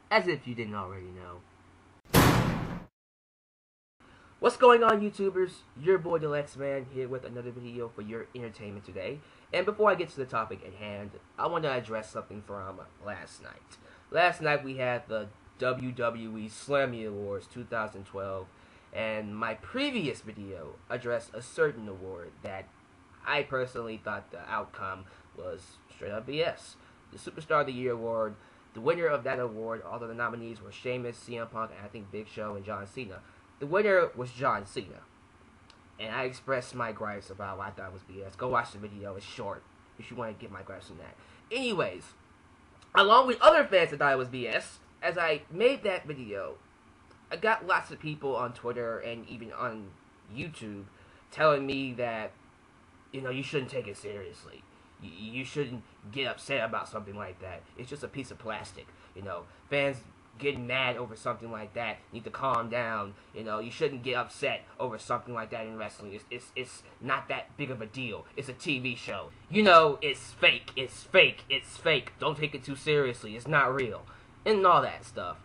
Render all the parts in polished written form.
as if you didn't already know. What's going on, YouTubers? Your boy Alyx Man here with another video for your entertainment today. And before I get to the topic at hand, I want to address something from last night. Last night we had the WWE Slammy Awards 2012, and my previous video addressed a certain award that I personally thought the outcome was straight up BS. The Superstar of the Year award, the winner of that award, although the nominees were Sheamus, CM Punk, and I think Big Show and John Cena. The winner was John Cena. And I expressed my gripes about why I thought it was BS. Go watch the video, it's short, if you want to get my gripes on that. Anyways, along with other fans that thought it was BS, as I made that video, I got lots of people on Twitter and even on YouTube telling me that, you know, you shouldn't take it seriously. You shouldn't get upset about something like that. It's just a piece of plastic. You know, fans getting mad over something like that need to calm down. You know, you shouldn't get upset over something like that in wrestling. It's not that big of a deal. It's a TV show. You know, it's fake. It's fake. It's fake. Don't take it too seriously. It's not real. And all that stuff.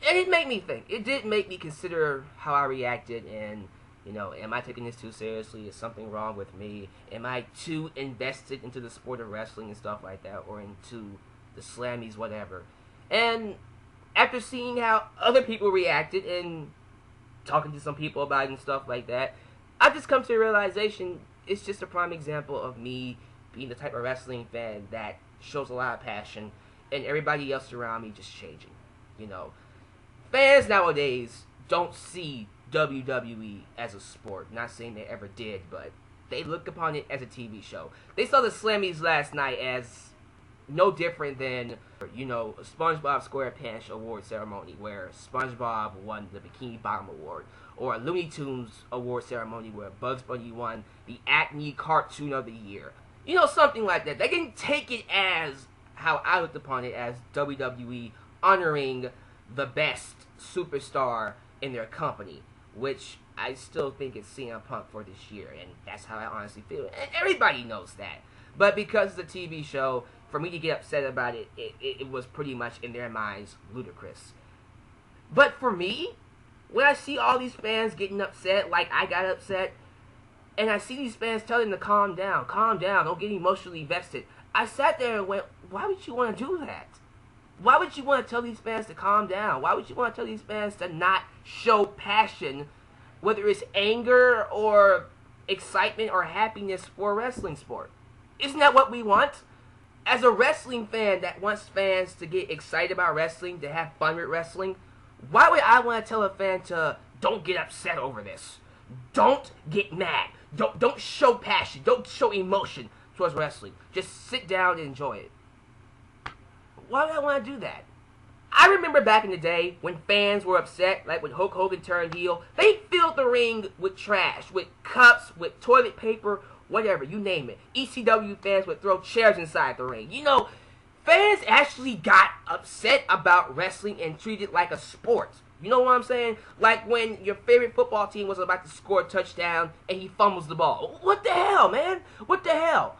And it made me think. It did make me consider how I reacted and, you know, am I taking this too seriously? Is something wrong with me? Am I too invested into the sport of wrestling and stuff like that? Or into the slammies, whatever. And after seeing how other people reacted and talking to some people about it and stuff like that, I've just come to the realization it's just a prime example of me being the type of wrestling fan that shows a lot of passion and everybody else around me just changing. You know, fans nowadays don't see WWE as a sport. Not saying they ever did, but they look upon it as a TV show. They saw the Slammies last night as no different than, you know, a SpongeBob SquarePants award ceremony where SpongeBob won the Bikini Bottom award, or a Looney Tunes award ceremony where Bugs Bunny won the Acme Cartoon of the Year. You know, something like that. They can take it as how I looked upon it, as WWE honoring the best superstar in their company, which I still think is CM Punk for this year, and that's how I honestly feel. And everybody knows that. But because it's a TV show, for me to get upset about it, it was pretty much, in their minds, ludicrous. But for me, when I see all these fans getting upset, like I got upset, and I see these fans telling them to calm down, don't get emotionally invested, I sat there and went, why would you want to do that? Why would you want to tell these fans to calm down? Why would you want to tell these fans to not show passion, whether it's anger or excitement or happiness for a wrestling sport? Isn't that what we want? As a wrestling fan that wants fans to get excited about wrestling, to have fun with wrestling, why would I want to tell a fan to don't get upset over this? Don't get mad. Don't show passion. Don't show emotion towards wrestling. Just sit down and enjoy it. Why would I want to do that? I remember back in the day when fans were upset, like when Hulk Hogan turned heel, they filled the ring with trash, with cups, with toilet paper, whatever, you name it. ECW fans would throw chairs inside the ring. You know, fans actually got upset about wrestling and treated it like a sport. You know what I'm saying? Like when your favorite football team was about to score a touchdown and he fumbles the ball. What the hell, man? What the hell?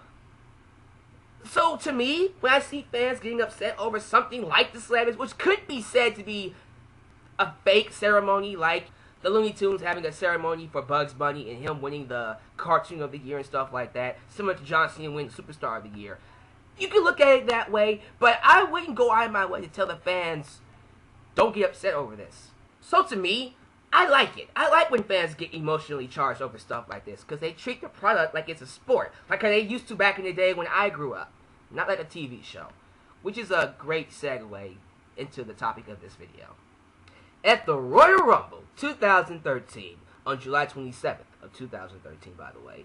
So to me, when I see fans getting upset over something like the Slammies, which could be said to be a fake ceremony, like the Looney Tunes having a ceremony for Bugs Bunny and him winning the Cartoon of the Year and stuff like that, similar to John Cena winning Superstar of the Year. You can look at it that way, but I wouldn't go out of my way to tell the fans, don't get upset over this. So to me, I like it. I like when fans get emotionally charged over stuff like this, because they treat the product like it's a sport, like how they used to back in the day when I grew up, not like a TV show, which is a great segue into the topic of this video. At the Royal Rumble 2013, on July 27th of 2013, by the way,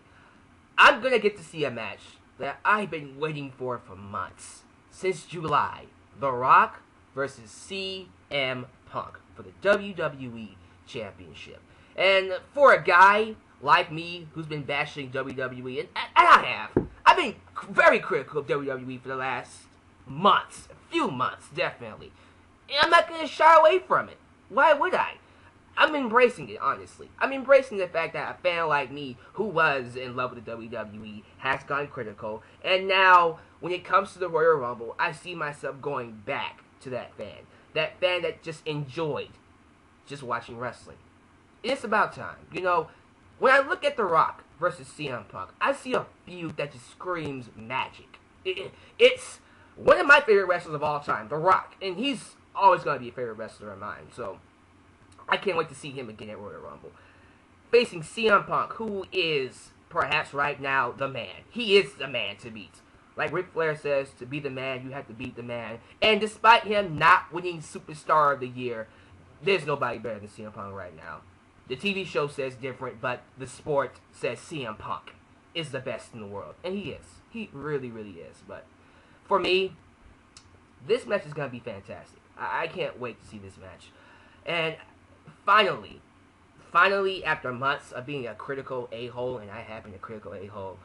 I'm going to get to see a match that I've been waiting for months. Since July, The Rock versus CM Punk for the WWE Championship. And for a guy like me who's been bashing WWE, and I've been very critical of WWE for the last months, a few months, definitely. And I'm not going to shy away from it. Why would I? I'm embracing it, honestly. I'm embracing the fact that a fan like me, who was in love with the WWE, has gone critical. And now, when it comes to the Royal Rumble, I see myself going back to that fan. that fan that just enjoyed just watching wrestling. It's about time. You know, when I look at The Rock versus CM Punk, I see a feud that just screams magic. It's one of my favorite wrestlers of all time, The Rock, and he's always going to be a favorite wrestler of mine, so I can't wait to see him again at Royal Rumble. Facing CM Punk, who is perhaps right now the man. He is the man to beat. Like Ric Flair says, to be the man, you have to beat the man. And despite him not winning Superstar of the Year, there's nobody better than CM Punk right now. The TV show says different, but the sport says CM Punk is the best in the world. And he is. He really, really is. But for me, this match is going to be fantastic. I can't wait to see this match. And finally, after months of being a critical a-hole, and I have been a critical a-hole,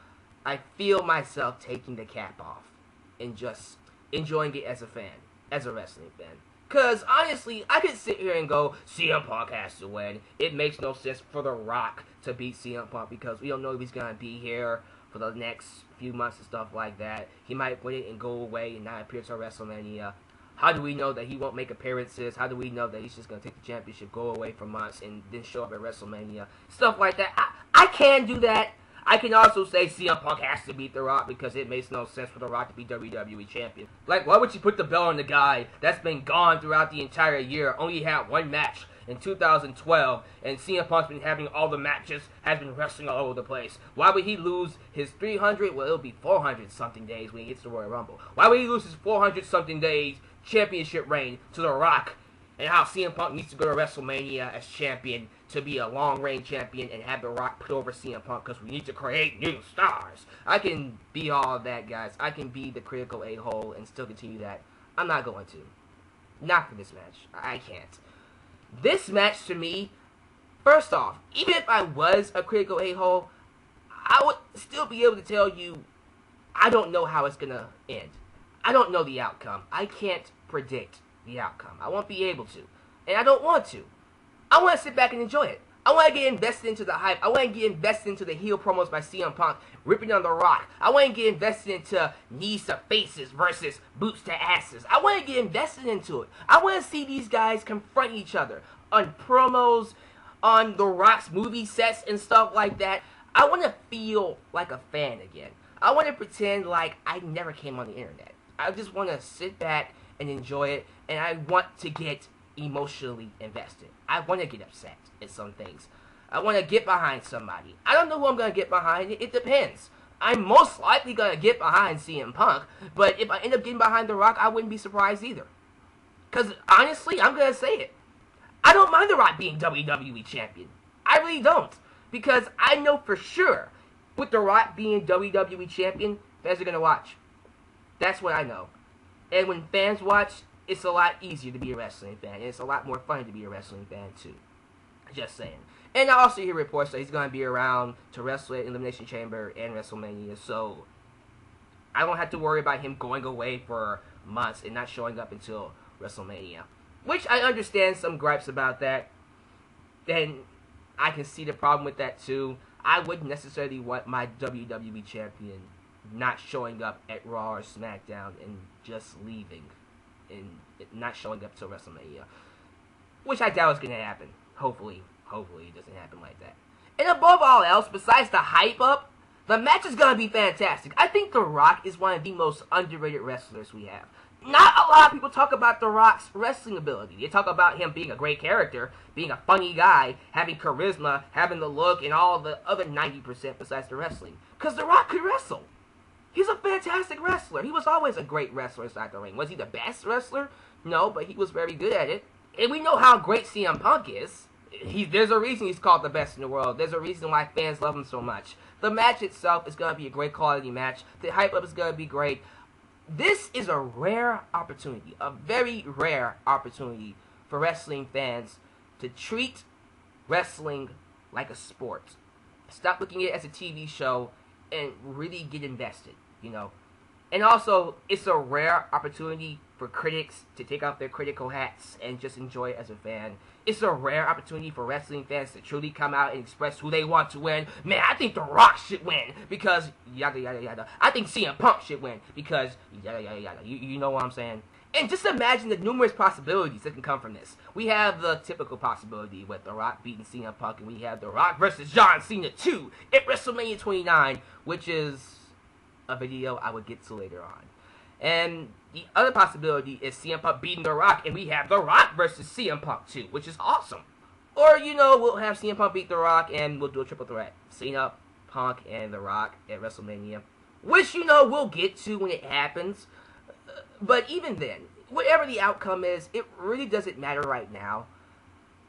I feel myself taking the cap off and just enjoying it as a fan, as a wrestling fan. Because, honestly, I could sit here and go, CM Punk has to win. It makes no sense for The Rock to beat CM Punk because we don't know if he's going to be here for the next few months and stuff like that. He might win it and go away and not appear to WrestleMania. How do we know that he won't make appearances? How do we know that he's just going to take the championship, go away for months, and then show up at WrestleMania? Stuff like that. I can do that. I can also say CM Punk has to beat The Rock because it makes no sense for The Rock to be WWE Champion. Like, why would you put the belt on the guy that's been gone throughout the entire year, only had one match in 2012, and CM Punk's been having all the matches, has been wrestling all over the place? Why would he lose his 300, well, it'll be 400-something days when he gets to Royal Rumble. Why would he lose his 400-something days championship reign to The Rock? And how CM Punk needs to go to WrestleMania as champion to be a long-reign champion and have The Rock put over CM Punk because we need to create new stars. I can be all of that, guys. I can be the critical a-hole and still continue that. I'm not going to. Not for this match. I can't. This match, to me, first off, even if I was a critical a-hole, I would still be able to tell you I don't know how it's going to end. I don't know the outcome. I can't predict the outcome. I won't be able to. And I don't want to. I want to sit back and enjoy it. I want to get invested into the hype. I want to get invested into the heel promos by CM Punk, ripping on The Rock. I want to get invested into knees to faces versus boots to asses. I want to get invested into it. I want to see these guys confront each other on promos, on The Rock's movie sets and stuff like that. I want to feel like a fan again. I want to pretend like I never came on the internet. I just want to sit back and enjoy it, and I want to get emotionally invested. I want to get upset at some things. I want to get behind somebody. I don't know who I'm going to get behind. It depends. I'm most likely going to get behind CM Punk, but if I end up getting behind The Rock, I wouldn't be surprised either. Because, honestly, I'm going to say it. I don't mind The Rock being WWE Champion. I really don't. Because I know for sure, with The Rock being WWE Champion, fans are going to watch. That's what I know. And when fans watch, it's a lot easier to be a wrestling fan. And it's a lot more fun to be a wrestling fan, too. Just saying. And I also hear reports that he's going to be around to wrestle at Elimination Chamber and WrestleMania. So, I don't have to worry about him going away for months and not showing up until WrestleMania. Which I understand some gripes about that. Then I can see the problem with that, too. I wouldn't necessarily want my WWE Champion not showing up at Raw or SmackDown and just leaving and not showing up till WrestleMania, which I doubt is going to happen. Hopefully it doesn't happen like that. And above all else, besides the hype up, the match is going to be fantastic. I think The Rock is one of the most underrated wrestlers we have. Not a lot of people talk about The Rock's wrestling ability. They talk about him being a great character, being a funny guy, having charisma, having the look, and all the other 90% besides the wrestling. Because The Rock could wrestle. He's a fantastic wrestler. He was always a great wrestler inside the ring. Was he the best wrestler? No, but he was very good at it. And we know how great CM Punk is. There's a reason he's called the best in the world. There's a reason why fans love him so much. The match itself is going to be a great quality match. The hype up is going to be great. This is a rare opportunity, a very rare opportunity for wrestling fans to treat wrestling like a sport. Stop looking at it as a TV show and really get invested, you know. And also, it's a rare opportunity for critics to take off their critical hats and just enjoy it as a fan. It's a rare opportunity for wrestling fans to truly come out and express who they want to win. Man, I think The Rock should win because yada yada yada. I think CM Punk should win because yada yada yada. You know what I'm saying? And just imagine the numerous possibilities that can come from this. We have the typical possibility with The Rock beating CM Punk, and we have The Rock versus John Cena 2 at WrestleMania 29, which is a video I would get to later on. And the other possibility is CM Punk beating The Rock, and we have The Rock versus CM Punk 2, which is awesome. Or, we'll have CM Punk beat The Rock, and we'll do a triple threat. Cena, Punk, and The Rock at WrestleMania. Which, we'll get to when it happens. But even then, whatever the outcome is, it really doesn't matter right now.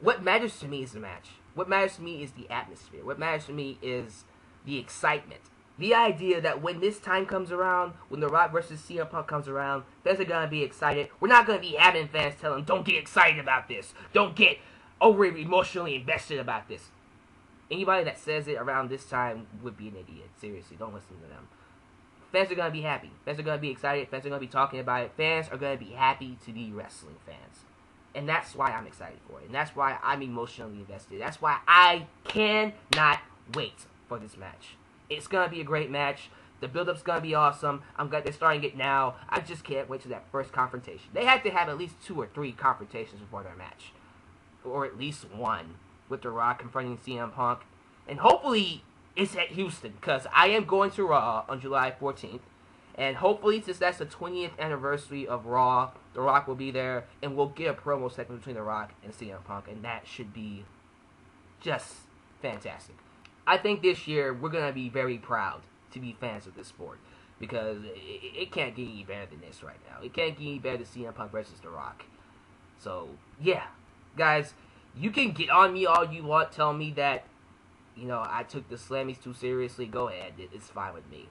What matters to me is the match. What matters to me is the atmosphere. What matters to me is the excitement. The idea that when this time comes around, when The Rock versus CM Punk comes around, fans are going to be excited. We're not going to be having fans tell them, don't get excited about this. Don't get over emotionally invested about this. Anybody that says it around this time would be an idiot. Seriously, don't listen to them. Fans are going to be happy. Fans are going to be excited. Fans are going to be talking about it. Fans are going to be happy to be wrestling fans. And that's why I'm excited for it. And that's why I'm emotionally invested. That's why I cannot wait for this match. It's going to be a great match. The build-up's going to be awesome. I'm glad they're starting it now. I just can't wait to that first confrontation. They have to have at least 2 or 3 confrontations before their match. Or at least one. With The Rock confronting CM Punk. And hopefully it's at Houston, because I am going to Raw on July 14th, and hopefully, since that's the 20th anniversary of Raw, The Rock will be there, and we'll get a promo segment between The Rock and CM Punk, and that should be just fantastic. I think this year, we're going to be very proud to be fans of this sport, because it can't get any better than this right now. It can't get any better than CM Punk versus The Rock. So, yeah, guys, you can get on me all you want, tell me that I took the Slammies too seriously. Go ahead. It's fine with me.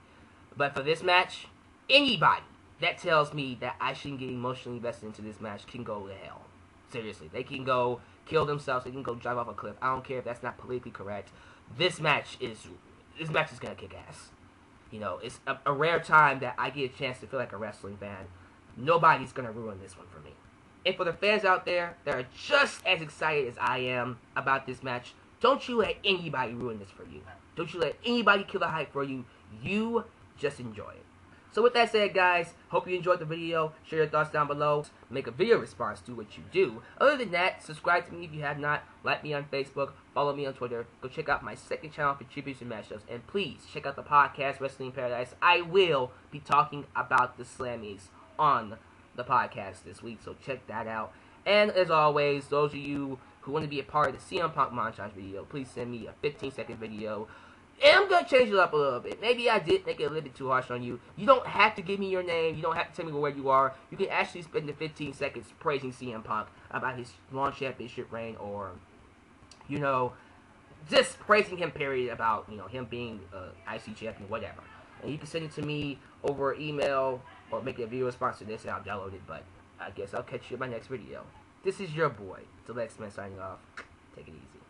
But for this match, anybody that tells me that I shouldn't get emotionally invested into this match can go to hell. Seriously. They can go kill themselves. They can go drive off a cliff. I don't care if that's not politically correct. This match is going to kick ass. It's a rare time that I get a chance to feel like a wrestling fan. Nobody's going to ruin this one for me. And for the fans out there that are just as excited as I am about this match, don't you let anybody ruin this for you. Don't you let anybody kill the hype for you. You just enjoy it. So with that said, guys, hope you enjoyed the video. Share your thoughts down below. Make a video response to what you do. Other than that, subscribe to me if you have not. Like me on Facebook. Follow me on Twitter. Go check out my second channel for tributes and matchups. And please, check out the podcast, Wrestling in Paradise. I will be talking about the Slammies on the podcast this week. So check that out. And as always, those of you who want to be a part of the CM Punk montage video, please send me a 15-second video. And I'm going to change it up a little bit. Maybe I did make it a little bit too harsh on you. You don't have to give me your name. You don't have to tell me where you are. You can actually spend the 15 seconds praising CM Punk about his long championship reign, or, just praising him, period, about, him being IC champion, whatever. And you can send it to me over email or make a video response to this, and I'll download it. But I guess I'll catch you in my next video. This is your boy, Alyx, signing off. Take it easy.